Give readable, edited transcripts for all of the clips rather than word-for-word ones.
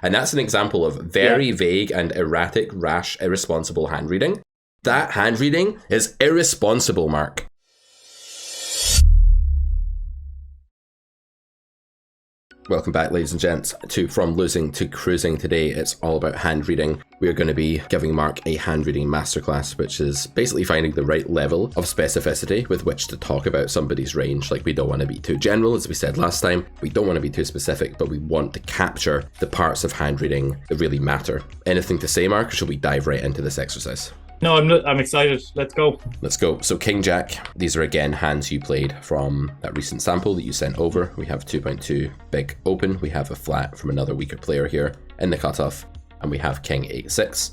And that's an example of very vague and erratic, rash, irresponsible hand reading. That hand reading is irresponsible, Mark. Welcome back, ladies and gents, to From Losing to Cruising. Today, it's all about hand reading. We are going to be giving Mark a hand reading masterclass, which is basically finding the right level of specificity with which to talk about somebody's range. Like, we don't want to be too general, as we said last time. We don't want to be too specific, but we want to capture the parts of hand reading that really matter. Anything to say, Mark, or shall we dive right into this exercise? No, I'm excited. Let's go. Let's go. So King Jack, these are again hands you played from that recent sample that you sent over. We have 2.2 big open. We have a flat from another weaker player here in the cutoff. And we have King 8-6.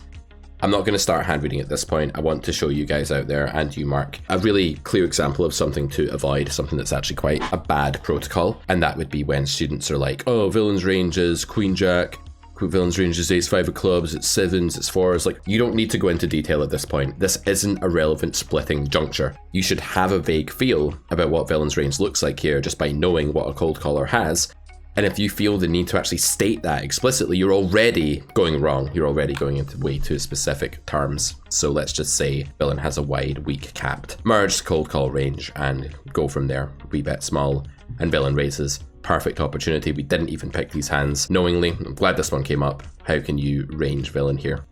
I'm not going to start hand reading at this point. I want to show you guys out there and you, Mark, a really clear example of something to avoid, something that's actually quite a bad protocol. And that would be when students are like, oh, villain's range is Queen Jack. Villain's range is ace-5 of clubs, it's 7s, it's 4s. Like, you don't need to go into detail at this point. This isn't a relevant splitting juncture. You should have a vague feel about what villain's range looks like here just by knowing what a cold caller has. And if you feel the need to actually state that explicitly, you're already going wrong. You're already going into way too specific terms. So let's just say villain has a wide, weak capped, merged cold call range and go from there. We bet small and villain raises. Perfect opportunity. We didn't even pick these hands knowingly. I'm glad this one came up. How can you range villain here?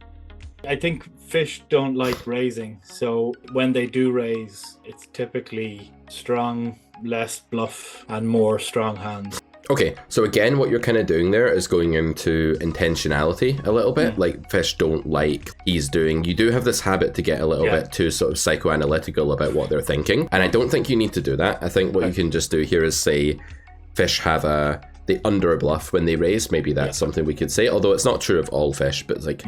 I think fish don't like raising, so when they do raise, it's typically strong, less bluff, and more strong hands. Okay, so again, what you're kind of doing there is going into intentionality a little bit, like fish don't like he's doing. You do have this habit to get a little bit too sort of psychoanalytical about what they're thinking, and I don't think you need to do that. I think what you can just do here is say, fish have they under bluff when they raise. Maybe that's something we could say, although it's not true of all fish, but it's like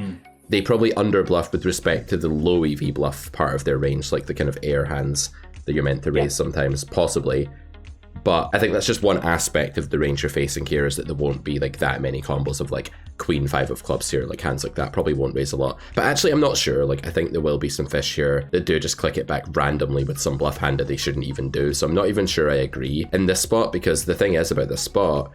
they probably under bluff with respect to the low EV bluff part of their range, like the kind of air hands that you're meant to raise sometimes, possibly. But I think that's just one aspect of the range you're facing here, is that there won't be like that many combos of like Queen 5 of clubs here, like hands like that probably won't raise a lot. But actually, I'm not sure. Like, I think there will be some fish here that do just click it back randomly with some bluff hand that they shouldn't even do. So I'm not even sure I agree in this spot, because the thing is about this spot,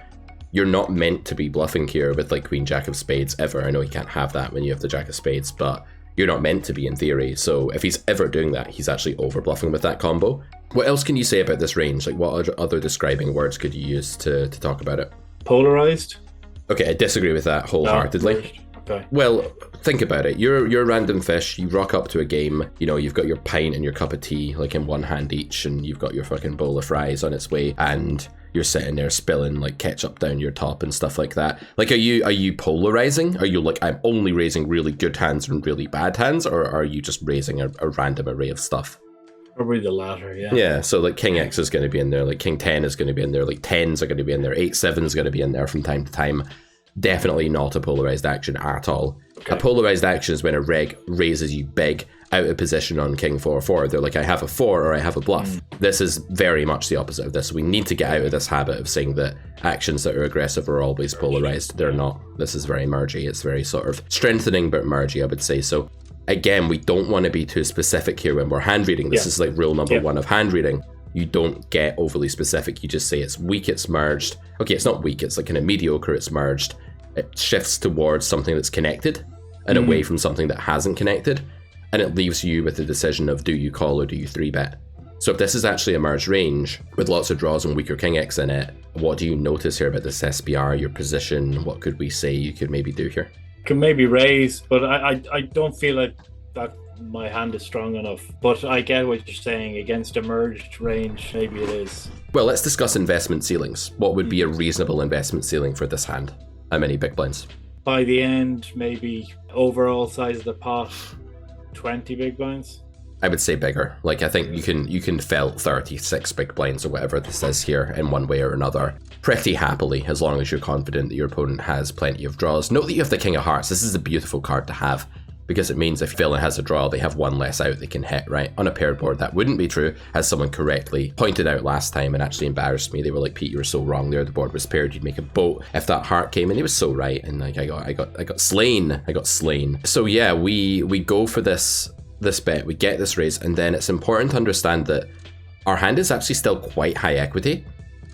you're not meant to be bluffing here with like Queen Jack of spades ever. I know you can't have that when you have the Jack of spades, but you're not meant to be in theory. So if he's ever doing that, he's actually over bluffing with that combo. What else can you say about this range? Like, what other describing words could you use to talk about it? Polarized? Okay, I disagree with that wholeheartedly. Okay. Well, think about it. You're a random fish. You rock up to a game. You know, you've got your pint and your cup of tea, like in one hand each, and you've got your fucking bowl of fries on its way, and you're sitting there spilling like ketchup down your top and stuff like that. Like, are you polarizing? Are you like, I'm only raising really good hands and really bad hands, or are you just raising a random array of stuff? Probably the latter, yeah. Yeah, so like King X is going to be in there, like King 10 is going to be in there, like 10s are going to be in there, 8-7 is going to be in there from time to time. Definitely not a polarized action at all. Okay. A polarized action is when a reg raises you big out of position on King 4-4. They're like, I have a 4 or I have a bluff. This is very much the opposite of this. We need to get out of this habit of saying that actions that are aggressive are always polarized. They're not. This is very mergy. It's very sort of strengthening but mergy, I would say. So again, we don't want to be too specific here when we're hand reading. This is like rule number one of hand reading. You don't get overly specific. You just say it's weak, it's merged. Okay, it's not weak, it's like kind of mediocre, it's merged. It shifts towards something that's connected and away from something that hasn't connected. And it leaves you with the decision of, do you call or do you 3-bet? So if this is actually a merged range with lots of draws and weaker King X in it, what do you notice here about this SPR, your position? What could we say you could maybe do here? Can maybe raise, but I don't feel like that my hand is strong enough. But I get what you're saying. Against a merged range, maybe it is. Well, let's discuss investment ceilings. What would be a reasonable investment ceiling for this hand? How many big blinds? By the end, maybe overall size of the pot, 20 big blinds. I would say bigger. Like, I think you can felt 36 big blinds or whatever this is here in one way or another pretty happily, as long as you're confident that your opponent has plenty of draws. Note that you have the King of Hearts. This is a beautiful card to have, because it means if villain has a draw, they have one less out they can hit, right? On a paired board, that wouldn't be true, as someone correctly pointed out last time and actually embarrassed me. They were like, Pete, you were so wrong there. The board was paired. You'd make a boat if that heart came, and he was so right. And like, I got slain. I got slain. So yeah, we go for this bet. We get this raise, and then it's important to understand that our hand is actually still quite high equity.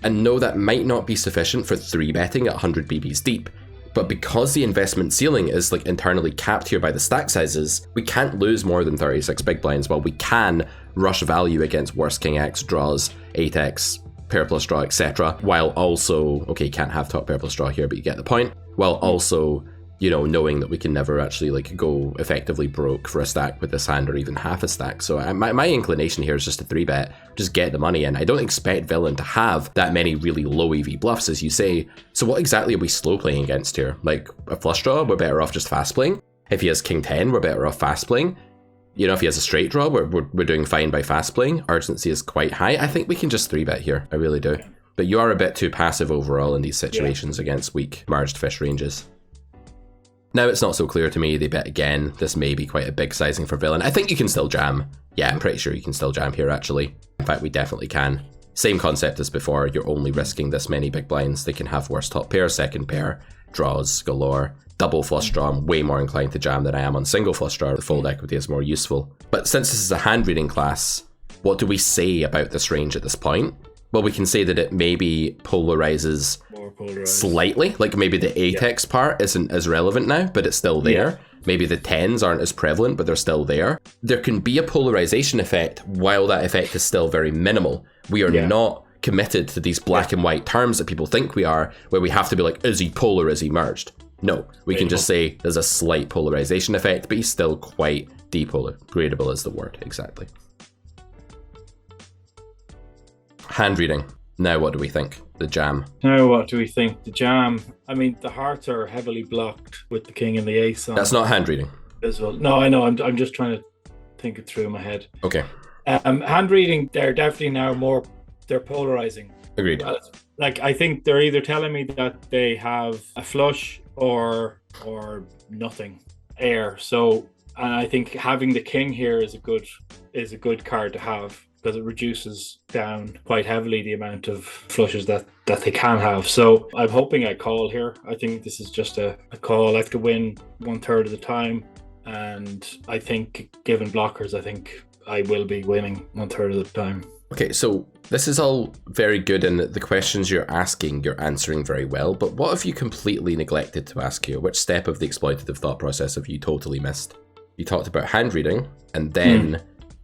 And no, that might not be sufficient for 3-betting at 100 BBs deep. But because the investment ceiling is like internally capped here by the stack sizes, we can't lose more than 36 big blinds, while we can rush value against worst king X, draws, 8x, pair plus draw, etc. While also, okay, can't have top pair plus draw here, but you get the point. While also, you know, knowing that we can never actually like go effectively broke for a stack with this hand or even half a stack. So my inclination here is just to 3-bet, just get the money in. I don't expect villain to have that many really low EV bluffs, as you say. So what exactly are we slow playing against here? Like a flush draw, we're better off just fast playing. If he has king 10, we're better off fast playing. You know, if he has a straight draw, we're doing fine by fast playing. Urgency is quite high. I think we can just 3-bet here. I really do. But you are a bit too passive overall in these situations against weak merged fish ranges. Now it's not so clear to me. They bet again. This may be quite a big sizing for villain. I think you can still jam. Yeah, I'm pretty sure you can still jam here, actually. In fact, we definitely can. Same concept as before. You're only risking this many big blinds. They can have worse top pair, second pair, draws galore. Double flush draw, I'm way more inclined to jam than I am on single flush draw. The fold equity is more useful. But since this is a hand reading class, what do we say about this range at this point? Well, we can say that it maybe polarizes slightly. Like maybe the 8x part isn't as relevant now, but it's still there. Yeah. Maybe the 10s aren't as prevalent, but they're still there. There can be a polarization effect while that effect is still very minimal. We are not committed to these black and white terms that people think we are, where we have to be like, is he polar, is he merged? No, we can just say there's a slight polarization effect, but he's still quite depolar. Gradable is the word, exactly. Hand reading. Now what do we think? The jam. Now what do we think? The jam. I mean, the hearts are heavily blocked with the king and the ace on. That's not hand reading. As well. No, I know. I'm just trying to think it through in my head. Okay. Hand reading, they're definitely now more, they're polarizing. Agreed. Like, I think they're either telling me that they have a flush or nothing, air. So, and I think having the king here is a good card to have, because it reduces down quite heavily the amount of flushes that they can have. So I'm hoping I call here. I think this is just a call. I have to win 1/3 of the time, and I think given blockers, I think I will be winning 1/3 of the time. Okay, so this is all very good, and the questions you're asking, you're answering very well, but what have you completely neglected to ask here? Which step of the exploitative thought process have you totally missed? You talked about hand reading, and then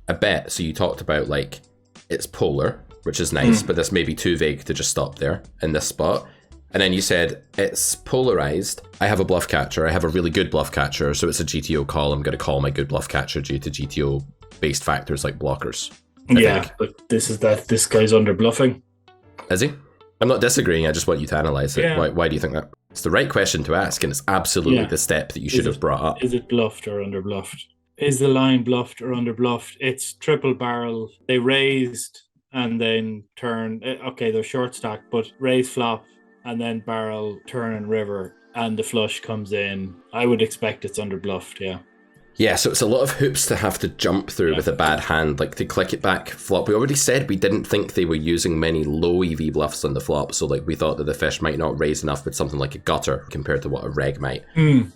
a bet. So you talked about like, it's polar, which is nice, but this may be too vague to just stop there in this spot. And then you said, it's polarized. I have a bluff catcher. I have a really good bluff catcher, so it's a GTO call. I'm going to call my good bluff catcher due to GTO-based factors like blockers. I think. But this guy's under bluffing. Is he? I'm not disagreeing. I just want you to analyze it. Yeah. Why do you think that? It's the right question to ask, and it's absolutely the step that you should have brought up. Is it bluffed or under bluffed? Is the line bluffed or under bluffed? It's triple barrel. They raised and then turn. Okay, they're short stack, but raise flop and then barrel, turn and river, and the flush comes in. I would expect it's under bluffed, yeah. Yeah, so it's a lot of hoops to have to jump through with a bad hand, like to click it back flop. We already said we didn't think they were using many low EV bluffs on the flop, so like we thought that the fish might not raise enough with something like a gutter compared to what a reg might.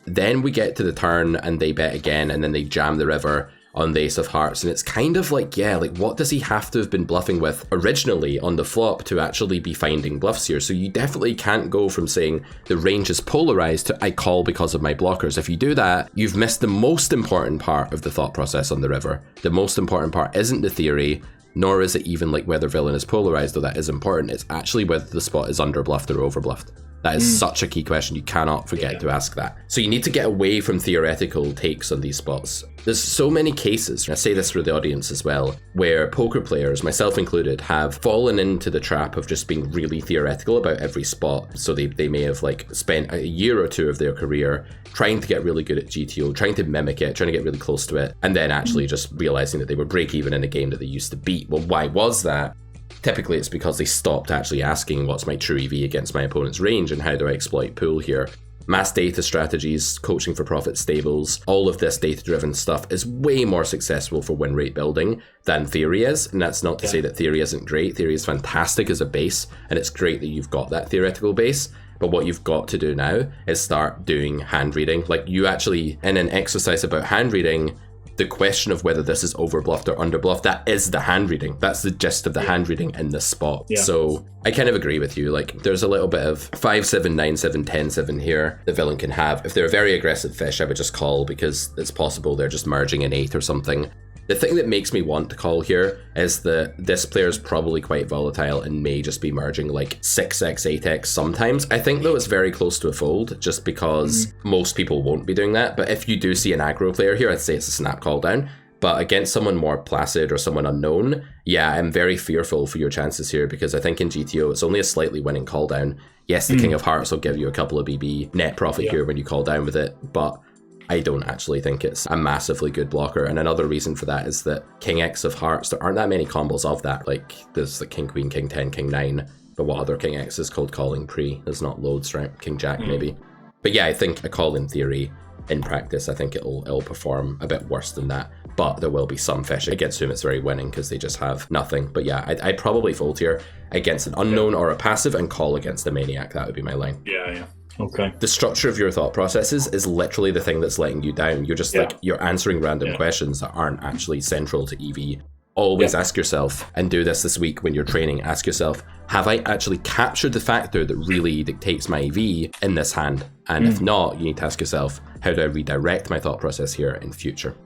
Then we get to the turn and they bet again, and then they jam the river on the ace of hearts, and it's kind of like, what does he have to have been bluffing with originally on the flop to actually be finding bluffs here? So you definitely can't go from saying the range is polarized to I call because of my blockers. If you do that, you've missed the most important part of the thought process on the river. The most important part isn't the theory, nor is it even like whether villain is polarized, though that is important. It's actually whether the spot is under bluffed or over bluffed. That is such a key question. You cannot forget to ask that. So you need to get away from theoretical takes on these spots. There's so many cases, and I say this for the audience as well, where poker players, myself included, have fallen into the trap of just being really theoretical about every spot. So they may have like spent a year or two of their career trying to get really good at GTO, trying to mimic it, trying to get really close to it, and then actually just realizing that they were break even in a game that they used to beat. Well, why was that? Typically, it's because they stopped actually asking what's my true EV against my opponent's range and how do I exploit pool here. Mass data strategies, coaching for profit stables, all of this data-driven stuff is way more successful for win rate building than theory is. And that's not to say that theory isn't great. Theory is fantastic as a base, and it's great that you've got that theoretical base. But what you've got to do now is start doing hand reading. Like you actually, in an exercise about hand reading, the question of whether this is overbluffed or underbluffed, that is the hand reading. That's the gist of the hand reading in this spot. Yeah. So I kind of agree with you. Like, there's a little bit of 5-7, 9-7, 10-7 here the villain can have. If they're a very aggressive fish, I would just call, because it's possible they're just merging an 8 or something. The thing that makes me want to call here is that this player is probably quite volatile and may just be merging like 6x, 8x sometimes. I think though it's very close to a fold, just because most people won't be doing that. But if you do see an aggro player here, I'd say it's a snap call down. But against someone more placid or someone unknown, yeah, I'm very fearful for your chances here, because I think in GTO it's only a slightly winning call down. Yes, the King of Hearts will give you a couple of BB net profit here when you call down with it, but I don't actually think it's a massively good blocker. And another reason for that is that King X of Hearts, there aren't that many combos of that. Like, there's the King Queen, King 10, King 9, but what other King X is called calling pre? There's not loads, right? King Jack maybe. But yeah, I think a call in theory, in practice, I think it'll perform a bit worse than that. But there will be some fish against whom it's very winning because they just have nothing. But yeah, I'd probably fold here against an unknown or a passive and call against a maniac. That would be my line. Yeah. Okay. The structure of your thought processes is literally the thing that's letting you down. You're just like, you're answering random questions that aren't actually central to EV. Always ask yourself, and do this week when you're training, ask yourself, have I actually captured the factor that really dictates my EV in this hand? And if not, you need to ask yourself, how do I redirect my thought process here in future?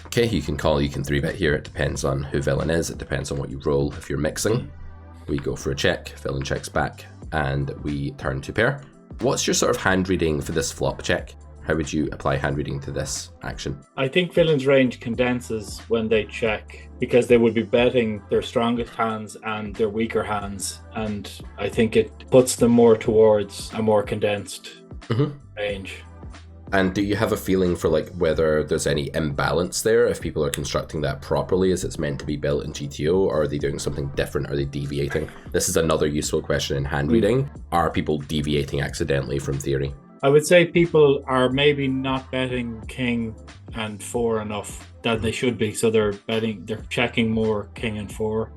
Okay, you can call, you can 3-bet here. It depends on who villain is. It depends on what you roll. If you're mixing, we go for a check, villain checks back, and we turn to pair. What's your sort of hand reading for this flop check? How would you apply hand reading to this action? I think villain's range condenses when they check, because they would be betting their strongest hands and their weaker hands, and I think it puts them more towards a more condensed range. And do you have a feeling for like whether there's any imbalance there, if people are constructing that properly as it's meant to be built in GTO, or are they doing something different? Are they deviating? This is another useful question in hand reading. Are people deviating accidentally from theory? I would say people are maybe not betting king and 4 enough that they should be. So they're checking more king and 4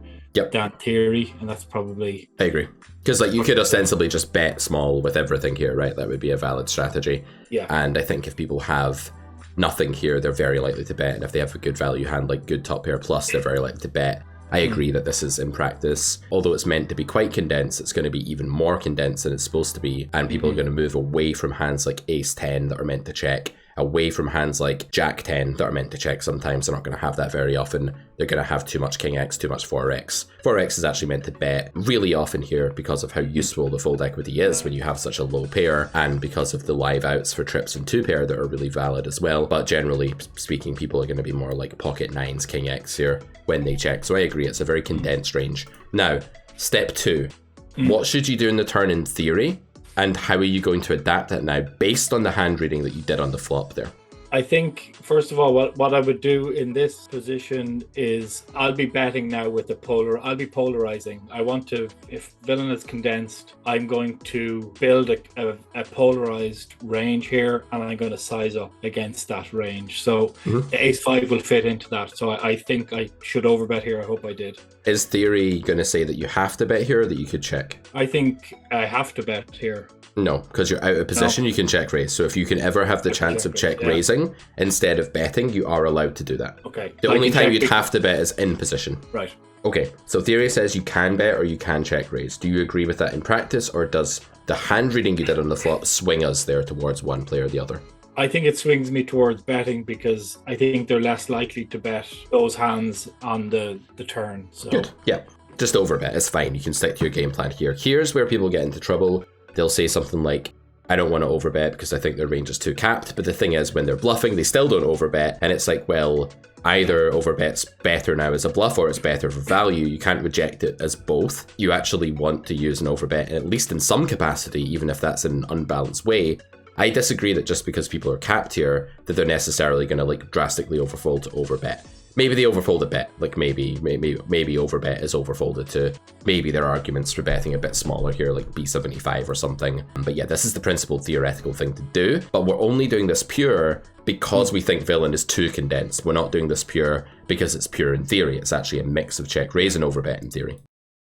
than theory. And that's probably... I agree. Because like you could ostensibly just bet small with everything here, right? That would be a valid strategy. Yeah. And I think if people have nothing here, they're very likely to bet. And if they have a good value hand, like good top pair plus, they're very likely to bet. I agree that this is in practice, although it's meant to be quite condensed, it's going to be even more condensed than it's supposed to be. And people are going to move away from hands like ace 10 that are meant to check, away from hands like jack 10 that are meant to check sometimes. They're not going to have that very often. They're going to have too much king x, too much 4x. 4x is actually meant to bet really often here because of how useful the fold equity is when you have such a low pair, and because of the live outs for trips and 2 pair that are really valid as well. But generally speaking, people are going to be more like pocket 9s king x here when they check. So I agree, it's a very condensed range. Now, step 2. What should you do in the turn in theory? And how are you going to adapt that now based on the hand reading that you did on the flop there? I think, first of all, what I would do in this position is I'll be betting now with the I'll be polarizing. I want to, if villain is condensed, I'm going to build a polarized range here, and I'm going to size up against that range. So the ace 5 will fit into that. So I think I should overbet here. I hope I did. Is theory going to say that you have to bet here, or that you could check? I think I have to bet here. No, because you're out of position, you can check raise. So if you can ever have the chance of check raising instead of betting, you are allowed to do that. Okay. The only time you'd have to bet is in position. Right. Okay, so theory says you can bet or you can check raise. Do you agree with that in practice, or does the hand reading you did on the flop swing us there towards one player or the other? I think it swings me towards betting, because I think they're less likely to bet those hands on the turn. So. Good, yeah. Just overbet, it's fine. You can stick to your game plan here. Here's where people get into trouble. They'll say something like, I don't want to overbet because I think their range is too capped. But the thing is, when they're bluffing, they still don't overbet. And it's like, well, either overbet's better now as a bluff or it's better for value. You can't reject it as both. You actually want to use an overbet, at least in some capacity, even if that's in an unbalanced way. I disagree that just because people are capped here, that they're necessarily going to like drastically overfold to overbet. Maybe they overfold a bit, like maybe overbet is overfolded to maybe their arguments for betting a bit smaller here, like B75 or something. But yeah, this is the principal theoretical thing to do. But we're only doing this pure because we think villain is too condensed. We're not doing this pure because it's pure in theory. It's actually a mix of check raise and overbet in theory.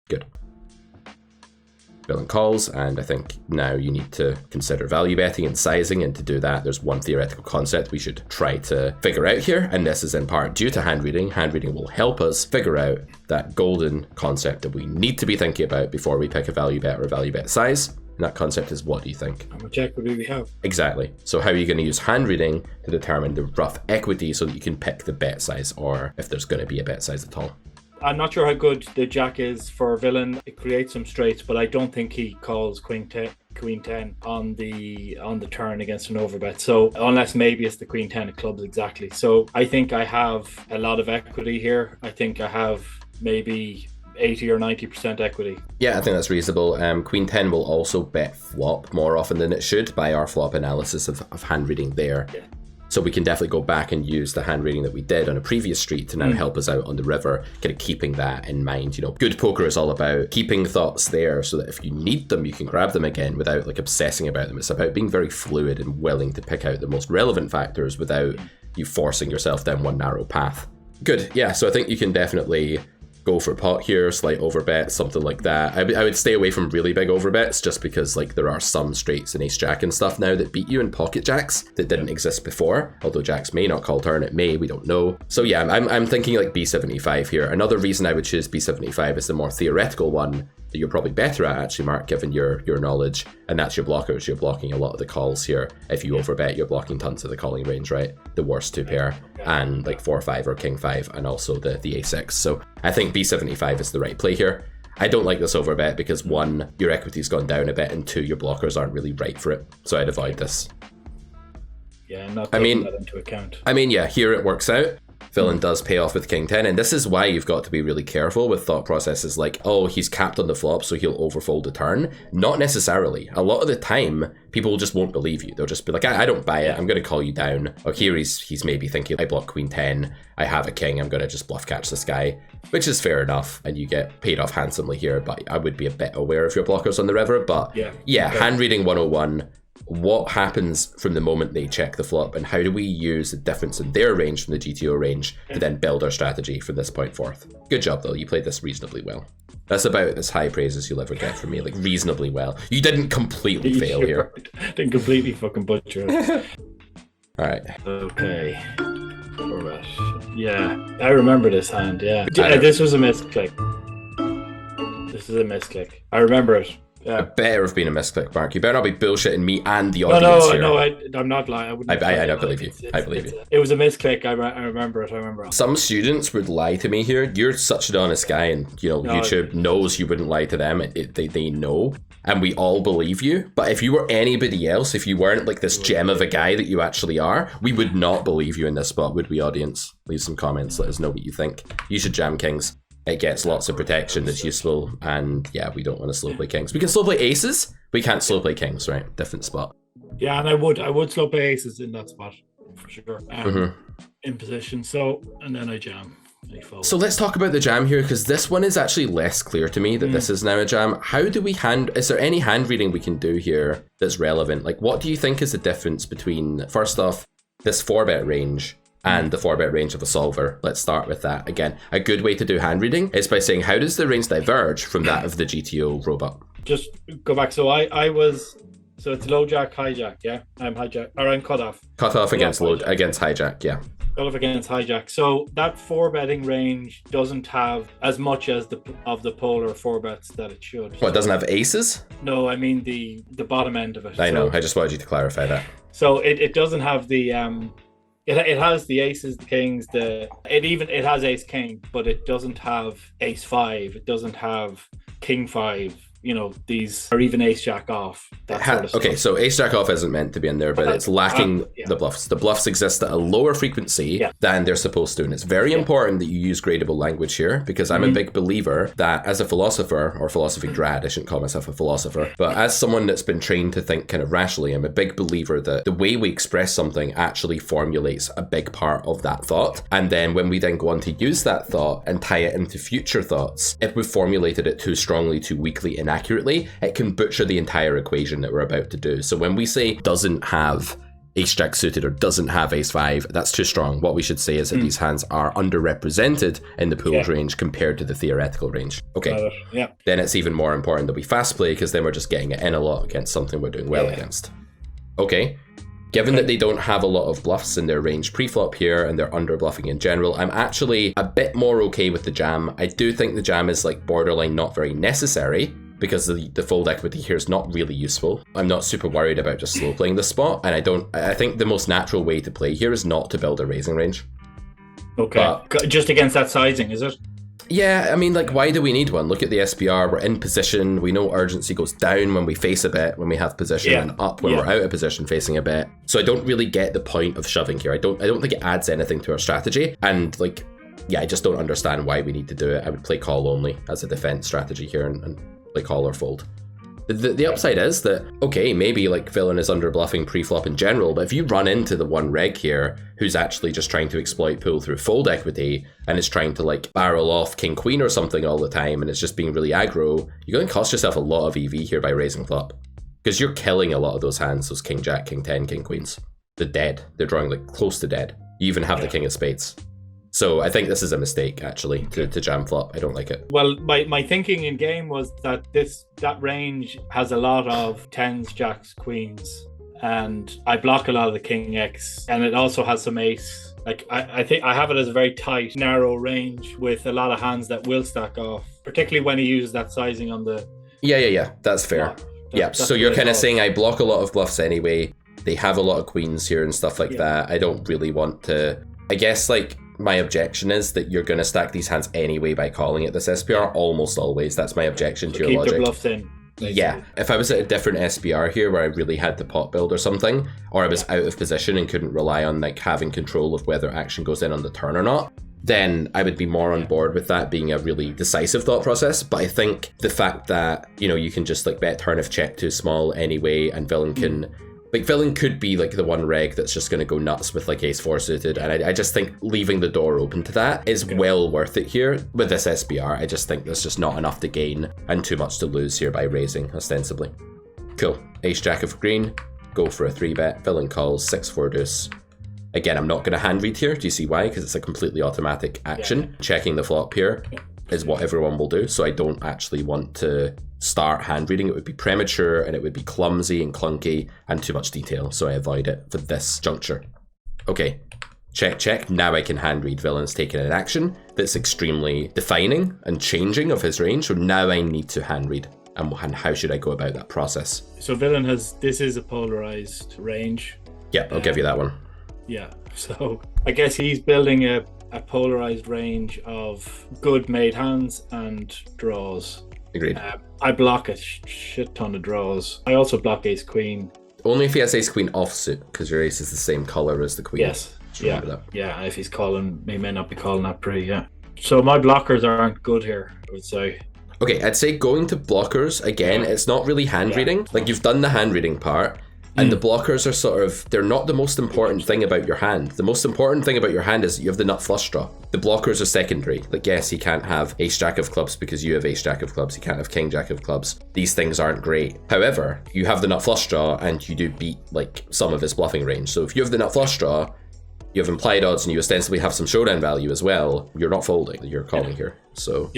Good. villain calls, and I think now you need to consider value betting and sizing, and to do that there's one theoretical concept we should try to figure out here, and this is in part due to hand reading. Hand reading will help us figure out that golden concept that we need to be thinking about before we pick a value bet or a value bet size. And that concept is, what do you think? How much equity we have? Exactly. So how are you going to use hand reading to determine the rough equity so that you can pick the bet size, or if there's going to be a bet size at all? I'm not sure how good the jack is for villain. It creates some straights, but I don't think he calls queen 10 on the turn against an overbet. So unless maybe it's the queen 10 of clubs exactly. So I think I have a lot of equity here. I think I have maybe 80 or 90% equity. Yeah, I think that's reasonable. Queen 10 will also bet flop more often than it should by our flop analysis of hand reading there. Yeah. So we can definitely go back and use the hand reading that we did on a previous street to now help us out on the river, kind of keeping that in mind. You know, good poker is all about keeping thoughts there so that if you need them, you can grab them again without like obsessing about them. It's about being very fluid and willing to pick out the most relevant factors without you forcing yourself down one narrow path. Good, yeah, so I think you can definitely go for pot here, slight overbet, something like that. I would stay away from really big overbets just because like there are some straights in ace jack and stuff now that beat you in pocket jacks that didn't exist before, although jacks may not call turn, it may, we don't know. So yeah, I'm thinking like b75 here. Another reason I would choose b75 is the more theoretical one that you're probably better at actually, Mark, given your knowledge, and that's your blockers. You're blocking a lot of the calls here. If you overbet, you're blocking tons of the calling range, right? The worst two pair and like 4-5 or king 5 and also the a6. So I think b75 is the right play here. I don't like this overbet because one, your equity's gone down a bit, and two, your blockers aren't really right for it. So I'd avoid this. Yeah, I'm not taking that into account. I mean, yeah, here it works out. Villain does pay off with king 10, and this is why you've got to be really careful with thought processes like, oh, he's capped on the flop so he'll overfold the turn. Not necessarily. A lot of the time people just won't believe you. They'll just be like, I don't buy it, I'm going to call you down. Or here he's maybe thinking, I block queen 10, I have a king, I'm going to just bluff catch this guy, which is fair enough, and you get paid off handsomely here. But I would be a bit aware of your blockers on the river. But yeah, hand reading 101. What happens from the moment they check the flop, and how do we use the difference in their range from the GTO range to then build our strategy from this point forth? Good job though, you played this reasonably well. That's about as high praise as you'll ever get from me, like reasonably well. You didn't completely fail here. Didn't completely fucking butcher it. Alright. Okay. Yeah, I remember this hand, yeah. This was a misclick. This is a misclick. I remember it. Yeah. It better have been a misclick, Mark. You better not be bullshitting me and the audience here. No, I'm not lying. I don't believe you. I believe you. It was a misclick. I remember it. Some students would lie to me here. You're such an honest guy, and YouTube knows you wouldn't lie to them. They know, and we all believe you. But if you were anybody else, if you weren't like this gem of a guy that you actually are, we would not believe you in this spot, would we, audience? Leave some comments. Let us know what you think. You should jam kings. It gets lots of protection that's useful, and yeah, we don't want to slow play kings. We can slow play aces, we can't slow play kings, right? Different spot. Yeah, and I would slow play aces in that spot for sure. In position. So, and then I jam. So let's talk about the jam here, because this one is actually less clear to me that this is now a jam. How do we is there any hand reading we can do here that's relevant? Like, what do you think is the difference between, first off, this 4-bet range and the 4-bet range of a solver? Let's start with that. Again, a good way to do hand reading is by saying, how does the range diverge from that of the GTO robot? Just go back. So so it's low jack, hijack, yeah? I'm hijack, or I'm cut off. Cut off against hijack, yeah. Cut off against hijack. So that 4-betting range doesn't have as much as the polar 4-bets that it should. What, it doesn't have aces? No, I mean the bottom end of it. I know, I just wanted you to clarify that. So it doesn't have the It has the aces, the kings, it has ace king, but it doesn't have ace 5. It doesn't have king 5. These, or even ace jack off. That sort of stuff. Okay, so ace jack off isn't meant to be in there, but it's lacking the bluffs. The bluffs exist at a lower frequency than they're supposed to, and it's very important that you use gradable language here, because I'm a big believer that as a philosopher, or philosophy grad, I shouldn't call myself a philosopher, but as someone that's been trained to think kind of rationally, I'm a big believer that the way we express something actually formulates a big part of that thought, and then when we then go on to use that thought and tie it into future thoughts, if we've formulated it too strongly, too weakly, inaccurately, it can butcher the entire equation that we're about to do. So when we say doesn't have ace jack suited or doesn't have ace five, that's too strong. What we should say is that these hands are underrepresented in the pooled range compared to the theoretical range. Okay. Then it's even more important that we fast play, because then we're just getting it in a lot against something we're doing well against. Okay. Given that they don't have a lot of bluffs in their range pre-flop here and they're under bluffing in general, I'm actually a bit more okay with the jam. I do think the jam is like borderline not very necessary, because the fold equity here is not really useful. I'm not super worried about just slow playing this spot, and I think the most natural way to play here is not to build a raising range. Okay, but just against that sizing, is it? Yeah, I mean, like, why do we need one? Look at the SPR, we're in position, we know urgency goes down when we face a bet, when we have position, and up when we're out of position facing a bet. So I don't really get the point of shoving here. I don't think it adds anything to our strategy, and like, yeah, I just don't understand why we need to do it. I would play call only as a defense strategy here and play call or fold. The upside is that, okay, maybe like villain is under bluffing pre-flop in general, but if you run into the one reg here who's actually just trying to exploit pool through fold equity and is trying to like barrel off king queen or something all the time and it's just being really aggro, you're going to cost yourself a lot of EV here by raising flop, because you're killing a lot of those hands, those king jack, king 10, king queens. They're dead. They're drawing like close to dead. You even have the king of spades. So I think this is a mistake, actually, to jam flop. I don't like it. Well, my thinking in game was that that range has a lot of tens, jacks, queens, and I block a lot of the king X, and it also has some ace. Like I think I have it as a very tight, narrow range with a lot of hands that will stack off, particularly when he uses that sizing on the... Yeah, that's fair. So you're kind of saying I block a lot of bluffs anyway. They have a lot of queens here and stuff like that. I don't really want to... I guess, like, my objection is that you're going to stack these hands anyway by calling it this SPR, almost always. That's my objection to your logic. Keep the bluffs in. Basically. Yeah, if I was at a different SPR here where I really had to pot build or something, or I was out of position and couldn't rely on like having control of whether action goes in on the turn or not, then I would be more on board with that being a really decisive thought process. But I think the fact that, you know, you can just like bet turn if check too small anyway, and villain can... Like, villain could be, like, the one reg that's just going to go nuts with, like, ace-4 suited, and I just think leaving the door open to that is well worth it here with this SPR. I just think there's just not enough to gain and too much to lose here by raising, ostensibly. Cool. Ace-jack of green, go for a 3-bet, villain calls, 6-4 deuce. Again, I'm not going to hand read here. Do you see why? Because it's a completely automatic action. Checking the flop here is what everyone will do, so I don't actually want to start hand reading. It would be premature and it would be clumsy and clunky and too much detail, so I avoid it for this juncture. Okay, check. Now I can hand read villain's taking an action that's extremely defining and changing of his range, so now I need to hand read. And how should I go about that process? So villain this is a polarized range. Yeah, I'll give you that one. Yeah, so I guess he's building a polarized range of good made hands and draws. Agreed. I block a shit ton of draws. I also block ace queen. Only if he has ace queen offsuit, because your ace is the same color as the queen. Yes. Yeah, if he's calling, he may not be calling that pre, yeah. So my blockers aren't good here, I would say. Okay, I'd say going to blockers, again, it's not really hand reading. Like, you've done the hand reading part, and the blockers are sort of, they're not the most important thing about your hand. The most important thing about your hand is you have the nut flush draw. The blockers are secondary. Like, yes, he can't have ace jack of clubs because you have ace jack of clubs. He can't have king jack of clubs. These things aren't great. However, you have the nut flush draw and you do beat like some of his bluffing range. So if you have the nut flush draw, you have implied odds and you ostensibly have some showdown value as well, you're not folding, you're calling here. So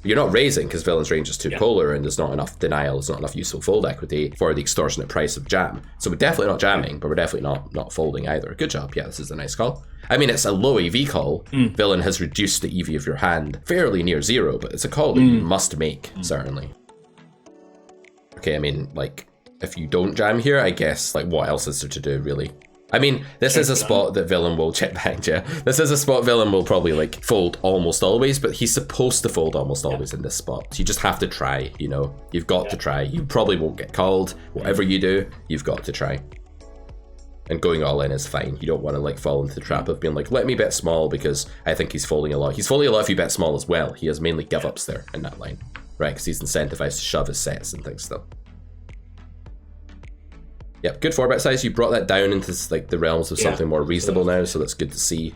you're not raising because villain's range is too polar and there's not enough denial, there's not enough useful fold equity for the extortionate price of jam. So we're definitely not jamming, but we're definitely not folding either. Good job. Yeah, this is a nice call. I mean, it's a low EV call. Villain has reduced the EV of your hand fairly near zero, but it's a call that you must make, certainly. Okay, I mean, like, if you don't jam here, I guess, like, what else is there to do, really? I mean, this is a spot that villain will check back, yeah. This is a spot villain will probably like fold almost always, but he's supposed to fold almost always in this spot. So you just have to try, you know. You've got to try. You probably won't get called. Whatever you do, you've got to try. And going all in is fine. You don't want to like fall into the trap of being like, let me bet small because I think he's folding a lot. He's folding a lot if you bet small as well. He has mainly give ups there in that line, right? Because he's incentivized to shove his sets and things still. Yep, good 4-bet size. You brought that down into like the realms of something more reasonable now, so that's good to see.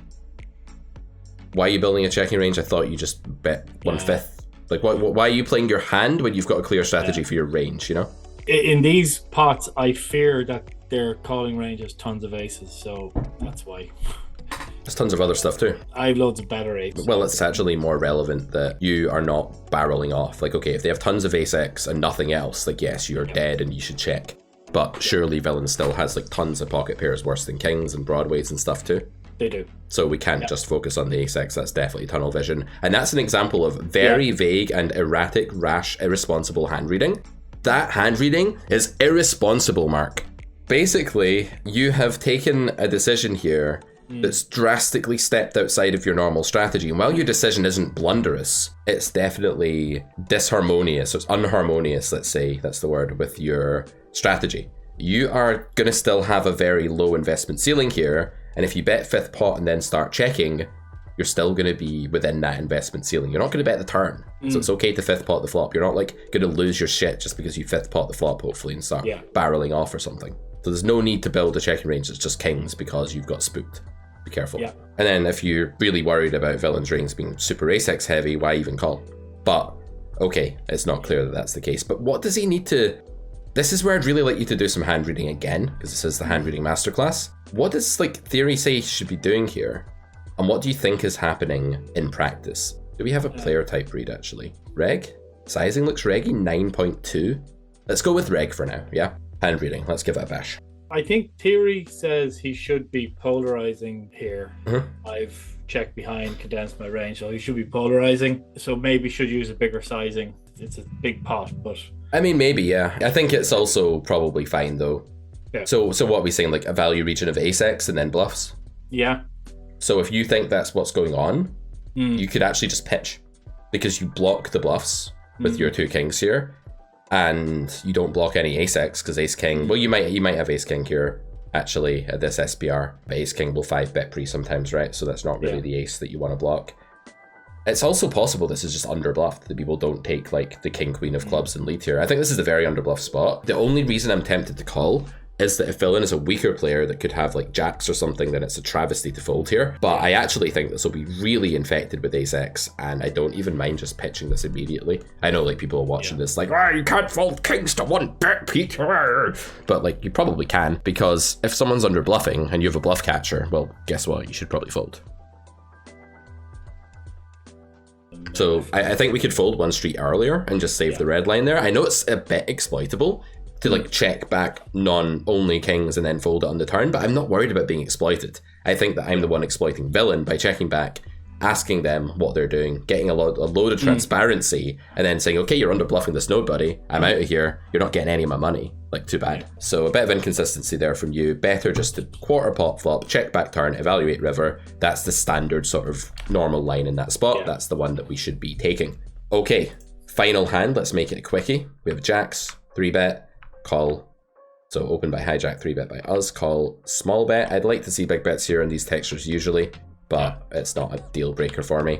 Why are you building a checking range? I thought you just bet 1/5. Like, why are you playing your hand when you've got a clear strategy for your range, you know? In these pots, I fear that their calling range has tons of aces, so that's why. There's tons of other stuff too. I have loads of better aces. Well, it's actually more relevant that you are not barreling off. Like, okay, if they have tons of ace X and nothing else, like, yes, you're dead and you should check. But surely villain still has like tons of pocket pairs worse than kings and broadways and stuff too. They do. So we can't just focus on the ace X. That's definitely tunnel vision. And that's an example of very vague and erratic, rash, irresponsible hand reading. That hand reading is irresponsible, Mark. Basically, you have taken a decision here that's drastically stepped outside of your normal strategy. And while your decision isn't blunderous, it's definitely disharmonious, or it's unharmonious, let's say, that's the word, with your strategy. You are going to still have a very low investment ceiling here, and if you bet 5th pot and then start checking, you're still going to be within that investment ceiling. You're not going to bet the turn, so it's okay to 5th pot the flop. You're not like going to lose your shit just because you 5th pot the flop, hopefully, and start barreling off or something. So there's no need to build a checking range that's just kings because you've got spooked. Be careful. And then if you're really worried about villain's rings being super ace X heavy, why even call? But, okay, it's not clear that that's the case. But what does he need to... This is where I'd really like you to do some hand reading again, because this is the hand reading masterclass. What does like theory say he should be doing here? And what do you think is happening in practice? Do we have a player type read actually? Reg? Sizing looks reggy, 9.2. Let's go with reg for now, yeah? Hand reading, let's give it a bash. I think theory says he should be polarizing here. I've checked behind, condensed my range, so he should be polarizing. So maybe should use a bigger sizing. It's a big pot, but... I mean, maybe, yeah. I think it's also probably fine, though. Yeah. So what are we saying, like a value region of ace X and then bluffs? Yeah. So if you think that's what's going on, you could actually just pitch, because you block the bluffs with your 2 kings here, and you don't block any ace X, because ace king, well, you might have ace king here, actually, at this SPR, but ace king will 5-bet pre sometimes, right? So that's not really the ace that you want to block. It's also possible this is just underbluffed, that people don't take like the king queen of clubs and lead here. I think this is a very underbluff spot. The only reason I'm tempted to call is that if villain is a weaker player that could have like jacks or something, then it's a travesty to fold here. But I actually think this will be really infected with ace X, and I don't even mind just pitching this immediately. I know like people are watching this like, oh, you can't fold kings to 1-bet, Pete. But like you probably can, because if someone's under bluffing and you have a bluff catcher, well, guess what? You should probably fold. So I think we could fold 1 street earlier and just save the red line there. I know it's a bit exploitable to like check back non-only kings and then fold it on the turn, but I'm not worried about being exploited. I think that I'm the one exploiting villain by checking back, asking them what they're doing, getting a load of transparency, and then saying, okay, you're under bluffing this node, buddy. I'm out of here. You're not getting any of my money. Like, too bad. So a bit of inconsistency there from you. Better just to quarter pot flop, check back turn, evaluate river. That's the standard sort of normal line in that spot. That's the one that we should be taking. Okay, final hand. Let's make it a quickie. We have jacks, 3-bet, call. So open by hijack, 3-bet by us, call, small bet. I'd like to see big bets here in these textures usually, but it's not a deal breaker for me.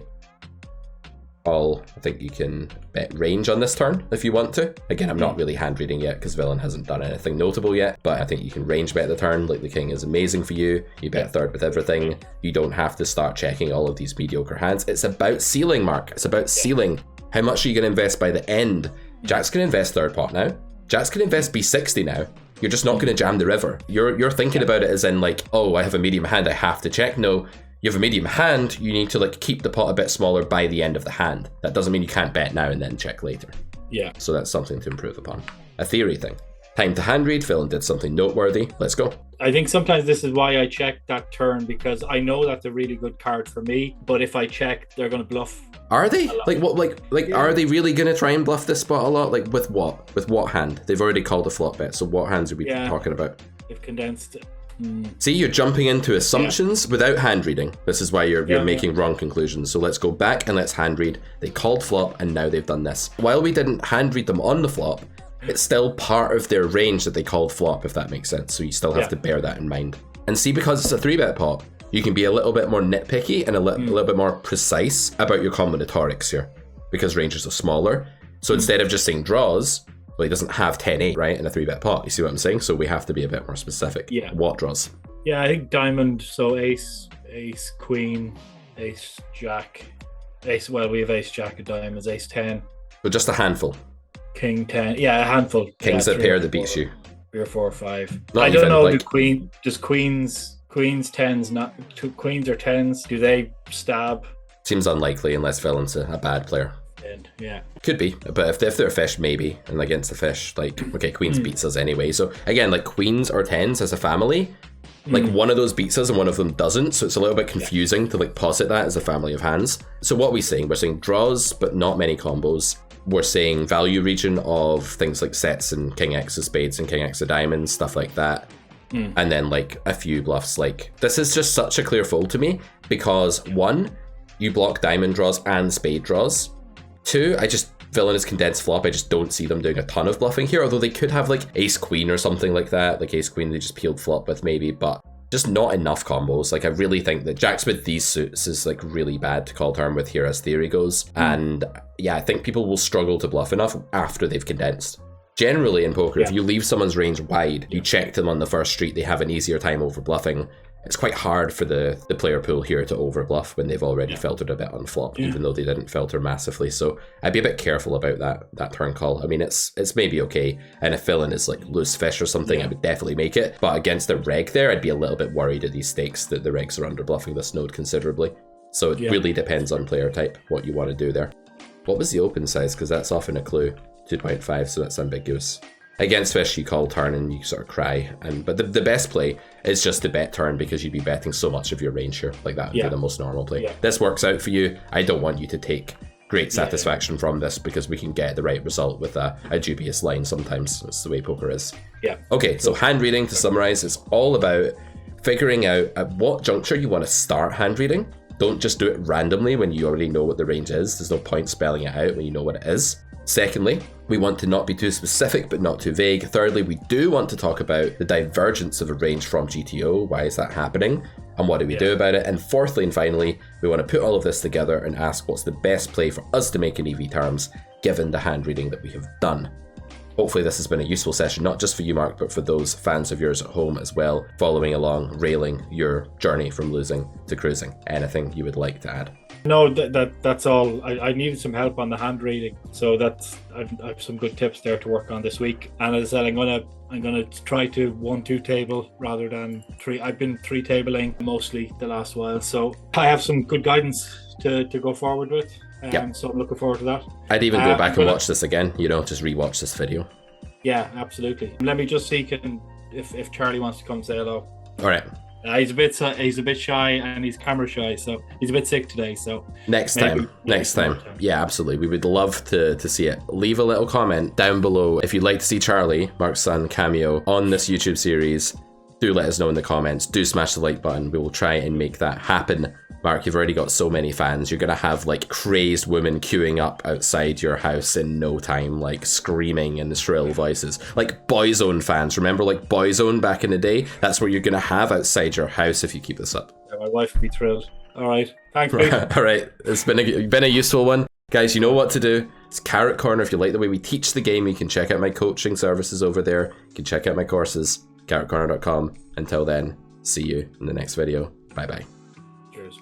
Call, I think you can bet range on this turn if you want to. Again, I'm not really hand reading yet because villain hasn't done anything notable yet, but I think you can range bet the turn. Like the king is amazing for you. You bet third with everything. You don't have to start checking all of these mediocre hands. It's about ceiling, Mark. It's about ceiling. How much are you going to invest by the end? Jack's going to invest third pot now. Jack's going to invest B60 now. You're just not going to jam the river. You're thinking about it as in like, oh, I have a medium hand, I have to check. No, you have a medium hand, you need to like keep the pot a bit smaller by the end of the hand. That doesn't mean you can't bet now and then check later. Yeah. So that's something to improve upon. A theory thing. Time to hand read. Villain did something noteworthy. Let's go. I think sometimes this is why I check that turn, because I know that's a really good card for me, but if I check, they're going to bluff. Are they? Like what? Like are they really going to try and bluff this spot a lot? Like with what? With what hand? They've already called a flop bet, so what hands are we talking about? They've condensed. See, you're jumping into assumptions without hand reading. This is why you're making wrong conclusions. So let's go back and let's hand read. They called flop and now they've done this. While we didn't hand read them on the flop, it's still part of their range that they called flop, if that makes sense. So you still have to bear that in mind. And see, because it's a 3-bet pot, you can be a little bit more nitpicky and a little bit more precise about your combinatorics here, because ranges are smaller. So instead of just saying draws, well, he doesn't have 10-8, right, in a 3-bet pot. You see what I'm saying? So we have to be a bit more specific. Yeah. What draws? Yeah, I think diamond, so ace, queen, ace, jack, ace, well, we have ace, jack of diamonds, ace 10. But just a handful. King 10, yeah, a handful. King's a pair that beats you. 3 or 4 or 5. Not I don't even, know. like- Does queens tens not queens or tens? Do they stab? Seems unlikely unless villain's a bad player. Yeah. Could be, but if they're fish, maybe. And against the fish, like, okay, queens beats us anyway. So again, like queens or tens as a family, like one of those beats us and one of them doesn't. So it's a little bit confusing to like posit that as a family of hands. So what are we saying? We're saying draws, but not many combos. We're saying value region of things like sets and king X of spades and king X of diamonds, stuff like that. And then like a few bluffs. Like this is just such a clear fold to me because 1, you block diamond draws and spade draws. 2, villain is condensed flop. I just don't see them doing a ton of bluffing here, although they could have like ace queen or something like that. Like ace queen they just peeled flop with maybe, but just not enough combos. Like I really think that jacks with these suits is like really bad to call turn with here as theory goes. And yeah, I think people will struggle to bluff enough after they've condensed. Generally in poker, if you leave someone's range wide, you check them on the first street, they have an easier time over bluffing. It's quite hard for the player pool here to over bluff when they've already filtered a bit on flop, even though they didn't filter massively. So I'd be a bit careful about that turn call. I mean, it's maybe okay. And if villain is like loose fish or something, I would definitely make it. But against the reg there, I'd be a little bit worried at these stakes that the regs are under bluffing this node considerably. So it really depends on player type, what you want to do there. What was the open size? Because that's often a clue. 2.5, so that's ambiguous. Against fish, you call turn and you sort of cry. But the best play is just to bet turn because you'd be betting so much of your range here. Like that would be the most normal play. This works out for you. I don't want you to take great satisfaction from this because we can get the right result with a dubious line sometimes. That's the way poker is. Okay, so hand reading, to summarize, is all about figuring out at what juncture you want to start hand reading. Don't just do it randomly when you already know what the range is. There's no point spelling it out when you know what it is. Secondly, we want to not be too specific but not too vague. Thirdly, we do want to talk about the divergence of a range from GTO. Why is that happening? And what do we do about it? And fourthly and finally, we want to put all of this together and ask what's the best play for us to make in EV terms, given the hand reading that we have done. Hopefully this has been a useful session, not just for you, Mark, but for those fans of yours at home as well, following along, railing your journey from losing to cruising. Anything you would like to add? No, that's all. I needed some help on the hand reading, so I have some good tips there to work on this week. And as I said, I'm gonna try to 1-2 table rather than 3. I've been 3 tabling mostly the last while, so I have some good guidance to go forward with. So I'm looking forward to that. I'd even go back and watch this again, just rewatch this video. Yeah, absolutely. Let me just see if Charlie wants to come say hello. All right. He's a bit shy and he's camera shy, so he's a bit sick today. So next time. Yeah, absolutely. We would love to see it. Leave a little comment down below if you'd like to see Charlie, Mark's son, cameo on this YouTube series. Do let us know in the comments. Do smash the like button. We will try and make that happen. Mark, you've already got so many fans. You're going to have like crazed women queuing up outside your house in no time, like screaming in the shrill voices. Like Boyzone fans. Remember like Boyzone back in the day? That's what you're going to have outside your house if you keep this up. Yeah, my wife would be thrilled. All right. Thanks, All right. It's been a useful one. Guys, you know what to do. It's Carrot Corner. If you like the way we teach the game, you can check out my coaching services over there. You can check out my courses, carrotcorner.com. Until then, see you in the next video. Bye-bye. Cheers.